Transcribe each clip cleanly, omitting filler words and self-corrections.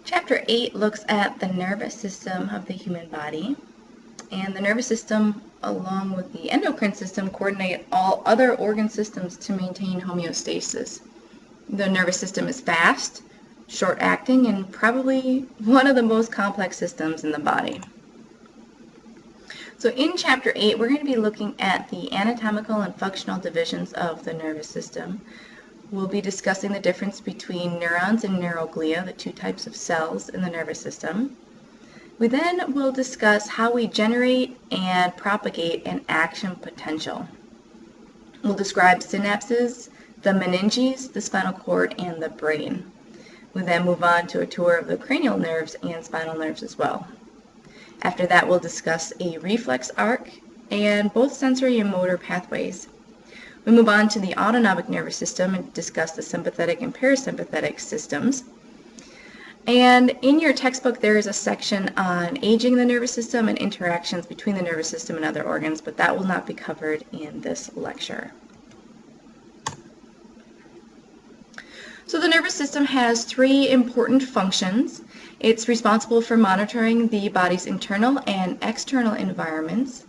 Chapter 8 looks at the nervous system of the human body. And the nervous system, along with the endocrine system, coordinate all other organ systems to maintain homeostasis. The nervous system is fast, short-acting, and probably one of the most complex systems in the body. So in Chapter 8, we're going to be looking at the anatomical and functional divisions of the nervous system. We'll be discussing the difference between neurons and neuroglia, the two types of cells in the nervous system. We then will discuss how we generate and propagate an action potential. We'll describe synapses, the meninges, the spinal cord, and the brain. We then move on to a tour of the cranial nerves and spinal nerves as well. After that, we'll discuss a reflex arc and both sensory and motor pathways. We move on to the autonomic nervous system and discuss the sympathetic and parasympathetic systems. And in your textbook, there is a section on aging the nervous system and interactions between the nervous system and other organs, but that will not be covered in this lecture. So the nervous system has three important functions. It's responsible for monitoring the body's internal and external environments.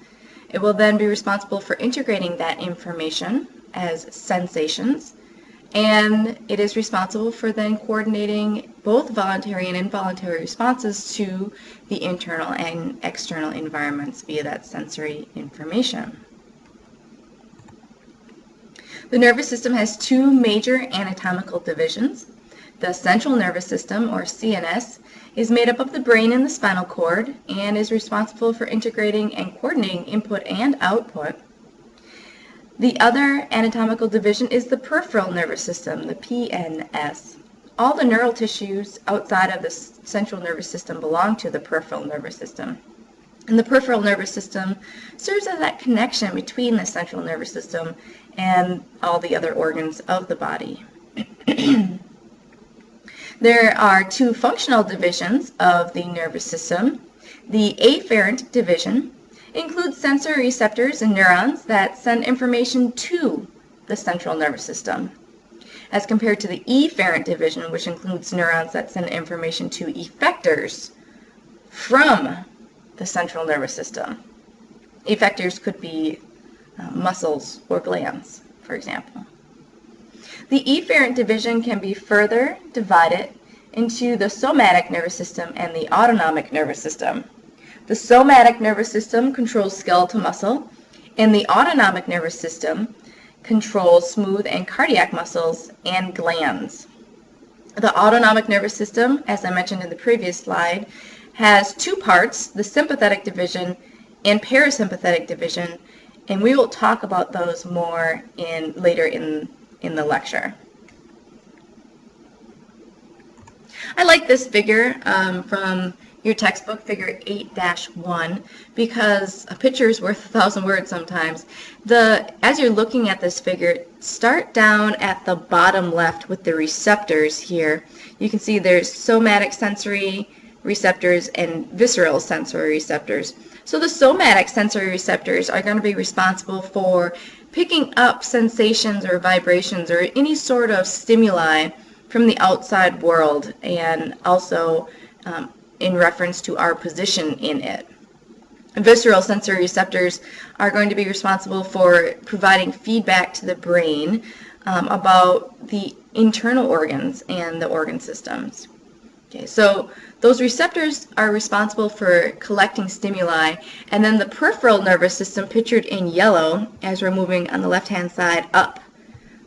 It will then be responsible for integrating that information as sensations, and it is responsible for then coordinating both voluntary and involuntary responses to the internal and external environments via that sensory information. The nervous system has two major anatomical divisions. The central nervous system, or CNS, is made up of the brain and the spinal cord and is responsible for integrating and coordinating input and output. The other anatomical division is the peripheral nervous system, the PNS. All the neural tissues outside of the central nervous system belong to the peripheral nervous system. And the peripheral nervous system serves as that connection between the central nervous system and all the other organs of the body. There are two functional divisions of the nervous system. The afferent division includes sensory receptors and neurons that send information to the central nervous system, as compared to the efferent division, which includes neurons that send information to effectors from the central nervous system. Effectors could be muscles or glands, for example. The efferent division can be further divided into the somatic nervous system and the autonomic nervous system. The somatic nervous system controls skeletal muscle, and the autonomic nervous system controls smooth and cardiac muscles and glands. The autonomic nervous system, as I mentioned in the previous slide, has two parts, the sympathetic division and parasympathetic division, and we will talk about those more later in the lecture. I like this figure from your textbook, figure 8-1, because a picture is worth 1,000 words sometimes. As you're looking at this figure, start down at the bottom left with the receptors here. You can see there's somatic sensory receptors and visceral sensory receptors. So the somatic sensory receptors are going to be responsible for picking up sensations or vibrations or any sort of stimuli from the outside world, and also in reference to our position in it. Visceral sensory receptors are going to be responsible for providing feedback to the brain about the internal organs and the organ systems. Okay, so those receptors are responsible for collecting stimuli, and then the peripheral nervous system, pictured in yellow as we're moving on the left-hand side up.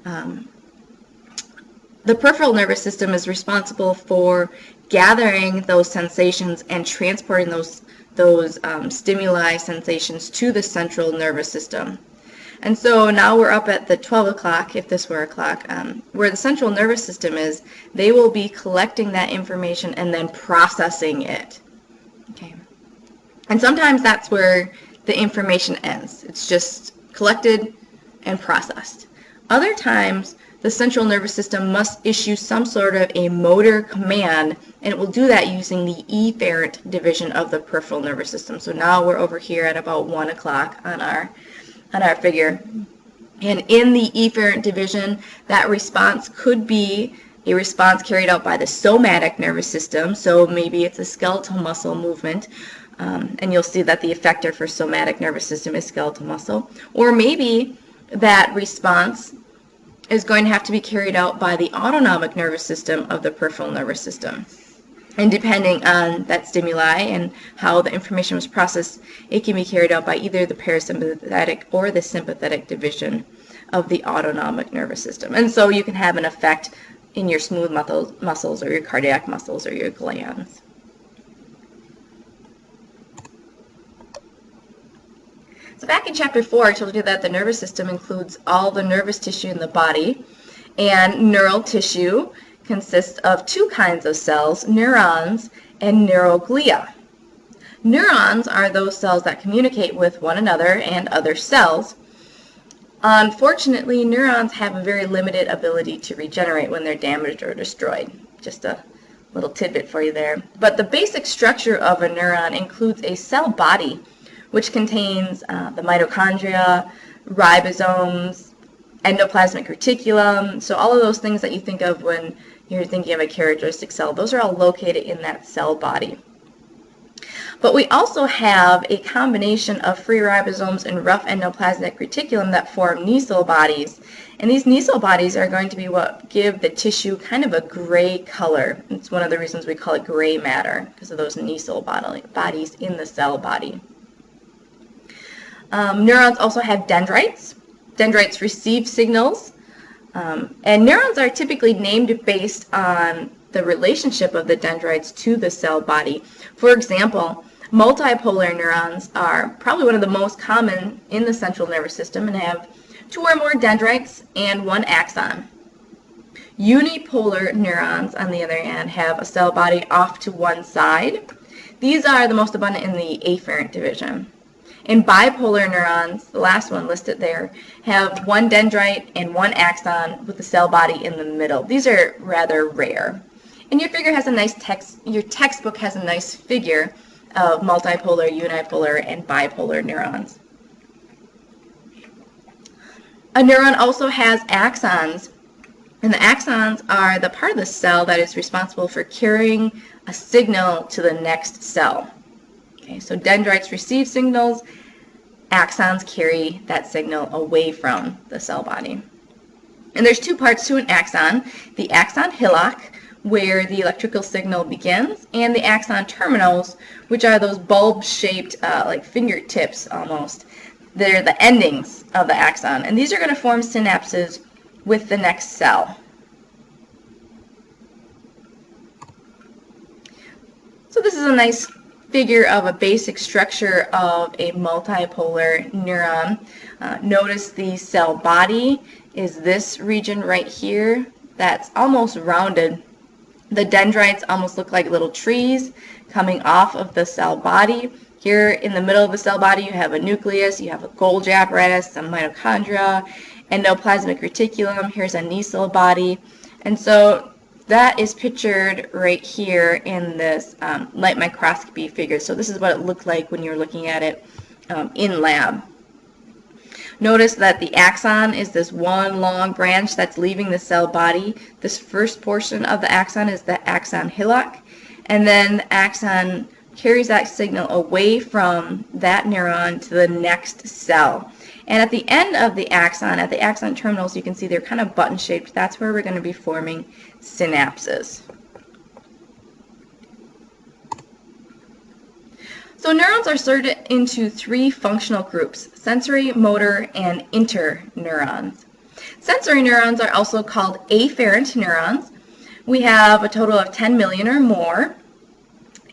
The peripheral nervous system is responsible for gathering those sensations and transporting those stimuli sensations to the central nervous system. And so now we're up at the 12 o'clock, if this were a clock, where the central nervous system is. They will be collecting that information and then processing it. Okay. And sometimes that's where the information ends. It's just collected and processed. Other times, the central nervous system must issue some sort of a motor command, and it will do that using the efferent division of the peripheral nervous system. So now we're over here at about 1 o'clock on our figure. And in the efferent division, that response could be a response carried out by the somatic nervous system, so maybe it's a skeletal muscle movement, and you'll see that the effector for somatic nervous system is skeletal muscle, or maybe that response is going to have to be carried out by the autonomic nervous system of the peripheral nervous system. And depending on that stimuli and how the information was processed, it can be carried out by either the parasympathetic or the sympathetic division of the autonomic nervous system. And so you can have an effect in your smooth muscles or your cardiac muscles or your glands. So back in chapter 4, I told you that the nervous system includes all the nervous tissue in the body, and neural tissue consists of two kinds of cells, neurons and neuroglia. Neurons are those cells that communicate with one another and other cells. Unfortunately, neurons have a very limited ability to regenerate when they're damaged or destroyed. Just a little tidbit for you there. But the basic structure of a neuron includes a cell body, which contains the mitochondria, ribosomes, endoplasmic reticulum. So all of those things that you think of when you're thinking of a characteristic cell, those are all located in that cell body. But we also have a combination of free ribosomes and rough endoplasmic reticulum that form Neusel bodies. And these Neusel bodies are going to be what give the tissue kind of a gray color. It's one of the reasons we call it gray matter, because of those Neusel bodies in the cell body. Neurons also have dendrites. Dendrites receive signals. And neurons are typically named based on the relationship of the dendrites to the cell body. For example, multipolar neurons are probably one of the most common in the central nervous system and have 2 or more dendrites and 1 axon. Unipolar neurons, on the other hand, have a cell body off to one side. These are the most abundant in the afferent division. And bipolar neurons, the last one listed there, have 1 dendrite and 1 axon with the cell body in the middle. These are rather rare. And your textbook has a nice figure of multipolar, unipolar, and bipolar neurons. A neuron also has axons, and the axons are the part of the cell that is responsible for carrying a signal to the next cell. Okay, so dendrites receive signals, axons carry that signal away from the cell body. And there's 2 parts to an axon: the axon hillock, where the electrical signal begins, and the axon terminals, which are those bulb-shaped, like fingertips almost. They're the endings of the axon, and these are going to form synapses with the next cell. So this is a nice figure of a basic structure of a multipolar neuron. Notice the cell body is this region right here that's almost rounded. The dendrites almost look like little trees coming off of the cell body. Here in the middle of the cell body you have a nucleus, you have a Golgi apparatus, some mitochondria, endoplasmic reticulum, here's a Neusel body. And so that is pictured right here in this light microscopy figure. So this is what it looked like when you're looking at it in lab. Notice that the axon is this one long branch that's leaving the cell body. This first portion of the axon is the axon hillock, and then the axon carries that signal away from that neuron to the next cell. And at the end of the axon, at the axon terminals, you can see they're kind of button-shaped. That's where we're going to be forming synapses. So neurons are sorted into 3 functional groups: sensory, motor, and interneurons. Sensory neurons are also called afferent neurons. We have a total of 10 million or more.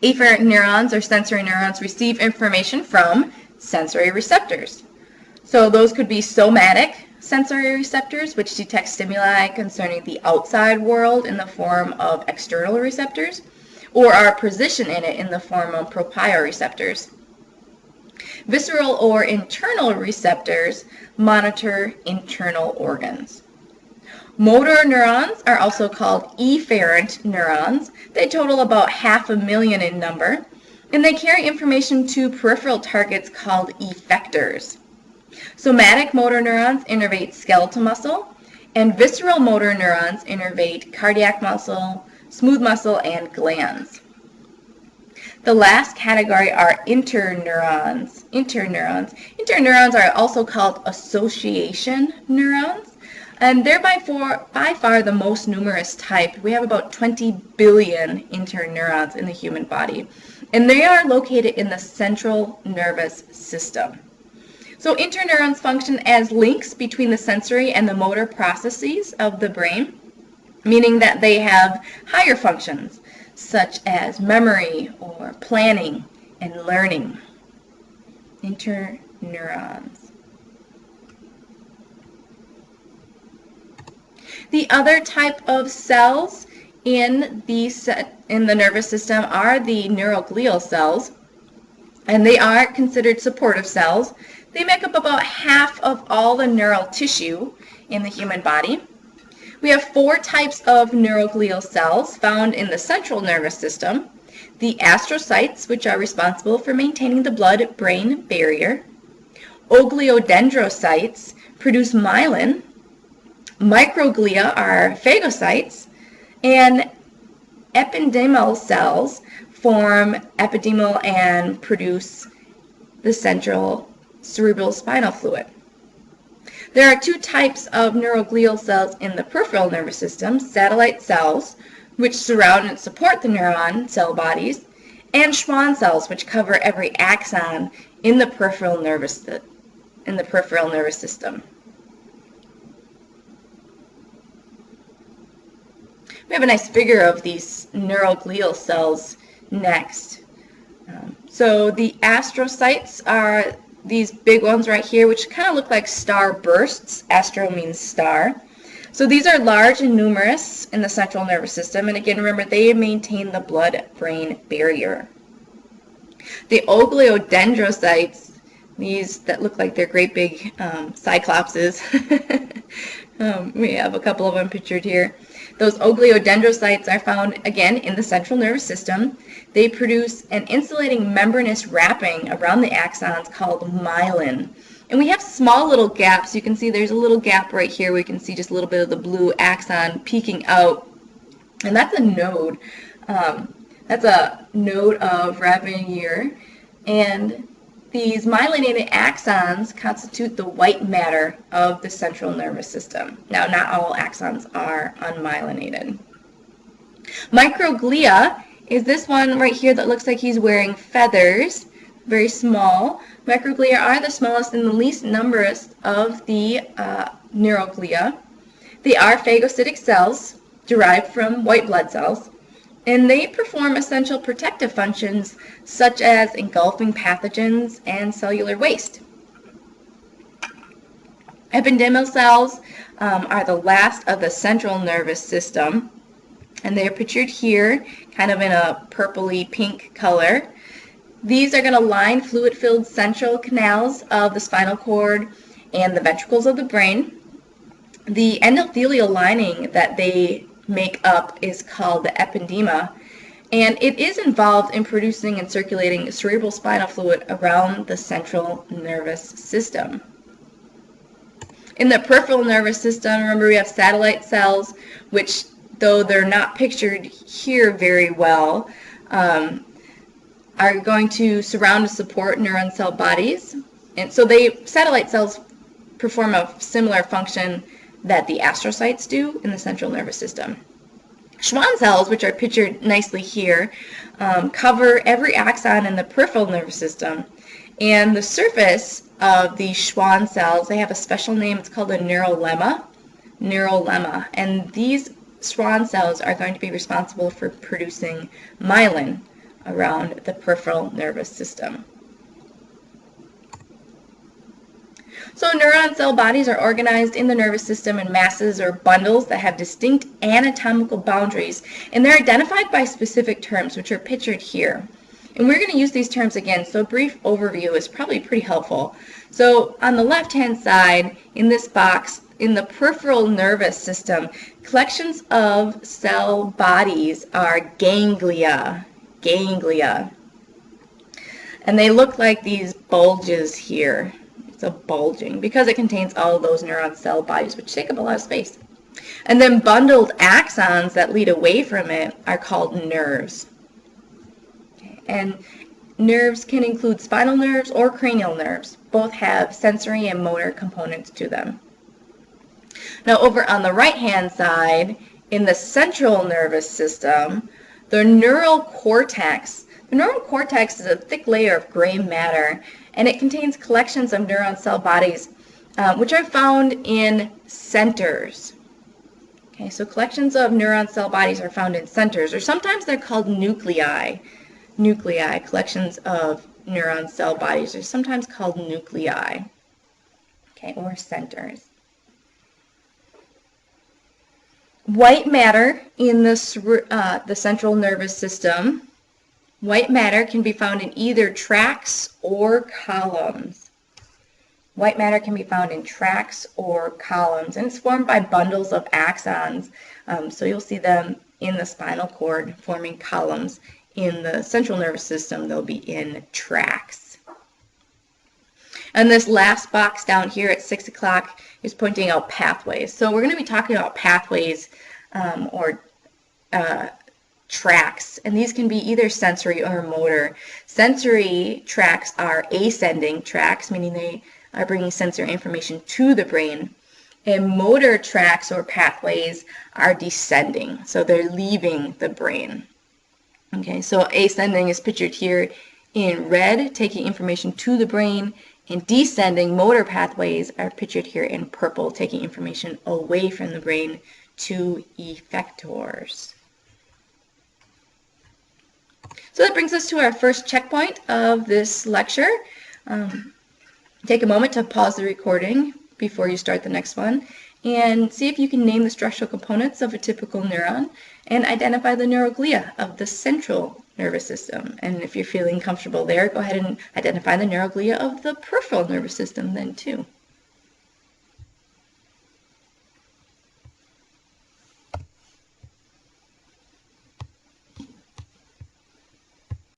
Afferent neurons, or sensory neurons, receive information from sensory receptors. So those could be somatic sensory receptors, which detect stimuli concerning the outside world in the form of external receptors, or are positioned in it in the form of proprioceptors. Visceral or internal receptors monitor internal organs. Motor neurons are also called efferent neurons. They total about 500,000 in number, and they carry information to peripheral targets called effectors. Somatic motor neurons innervate skeletal muscle, And visceral motor neurons innervate cardiac muscle, smooth muscle, and glands. The last category are interneurons. Interneurons are also called association neurons, and they're by far the most numerous type. We have about 20 billion interneurons in the human body, and they are located in the central nervous system. So interneurons function as links between the sensory and the motor processes of the brain, meaning that they have higher functions, such as memory or planning and learning. Interneurons. The other type of cells in the nervous system are the neuroglial cells, and they are considered supportive cells. They make up about half of all the neural tissue in the human body. We have 4 types of neuroglial cells found in the central nervous system. The astrocytes, which are responsible for maintaining the blood-brain barrier. Oligodendrocytes produce myelin. Microglia are phagocytes. And ependymal cells form ependymal and produce the central cerebral spinal fluid. There are 2 types of neuroglial cells in the peripheral nervous system: satellite cells, which surround and support the neuron cell bodies, and Schwann cells, which cover every axon in the peripheral nervous system. We have a nice figure of these neuroglial cells next. So the astrocytes are these big ones right here, which kind of look like star bursts. Astro means star. So these are large and numerous in the central nervous system, and again, remember, they maintain the blood-brain barrier. The oligodendrocytes, these that look like they're great big cyclopses, we have a couple of them pictured here. Those oligodendrocytes are found, again, in the central nervous system. They produce an insulating membranous wrapping around the axons called myelin. And we have small little gaps. You can see there's a little gap right here where you can see just a little bit of the blue axon peeking out. And that's a node. That's a node of wrapping here. And these myelinated axons constitute the white matter of the central nervous system. Now, not all axons are unmyelinated. Microglia is this one right here that looks like he's wearing feathers, very small. Microglia are the smallest and the least numerous of the neuroglia. They are phagocytic cells derived from white blood cells, and they perform essential protective functions such as engulfing pathogens and cellular waste. Ependymal cells are the last of the central nervous system, and they are pictured here kind of in a purpley pink color. These are going to line fluid-filled central canals of the spinal cord and the ventricles of the brain. The endothelial lining that they make up is called the ependyma, and it is involved in producing and circulating cerebral spinal fluid around the central nervous system. In the peripheral nervous system, remember, we have satellite cells, which, though they're not pictured here very well, are going to surround and support neuron cell bodies. And so satellite cells perform a similar function that the astrocytes do in the central nervous system. Schwann cells, which are pictured nicely here, cover every axon in the peripheral nervous system. And the surface of these Schwann cells, they have a special name. It's called a neurolemma. And these Schwann cells are going to be responsible for producing myelin around the peripheral nervous system. So neuron cell bodies are organized in the nervous system in masses or bundles that have distinct anatomical boundaries, and they're identified by specific terms, which are pictured here. And we're going to use these terms again, so a brief overview is probably pretty helpful. So on the left-hand side, in this box, in the peripheral nervous system, collections of cell bodies are ganglia. And they look like these bulges here. It's a bulging because it contains all of those neuron cell bodies, which take up a lot of space. And then bundled axons that lead away from it are called nerves. Okay. And nerves can include spinal nerves or cranial nerves. Both have sensory and motor components to them. Now over on the right-hand side, in the central nervous system, the neural cortex. The neural cortex is a thick layer of gray matter, and it contains collections of neuron cell bodies, which are found in centers. Okay, so collections of neuron cell bodies are found in centers, or sometimes they're called nuclei. Nuclei, collections of neuron cell bodies, are sometimes called nuclei, okay, or centers. White matter in the central nervous system. White matter can be found in either tracts or columns. White matter can be found in tracts or columns, and it's formed by bundles of axons. So you'll see them in the spinal cord forming columns. In the central nervous system, they'll be in tracts. And this last box down here at 6 o'clock is pointing out pathways. So we're going to be talking about pathways or tracts, and these can be either sensory or motor. Sensory tracts are ascending tracts, meaning they are bringing sensory information to the brain. And motor tracts or pathways are descending, so they're leaving the brain. Okay, so ascending is pictured here in red, taking information to the brain, and descending motor pathways are pictured here in purple, taking information away from the brain to effectors. So that brings us to our first checkpoint of this lecture. Take a moment to pause the recording before you start the next one and see if you can name the structural components of a typical neuron and identify the neuroglia of the central nervous system. And if you're feeling comfortable there, go ahead and identify the neuroglia of the peripheral nervous system then too.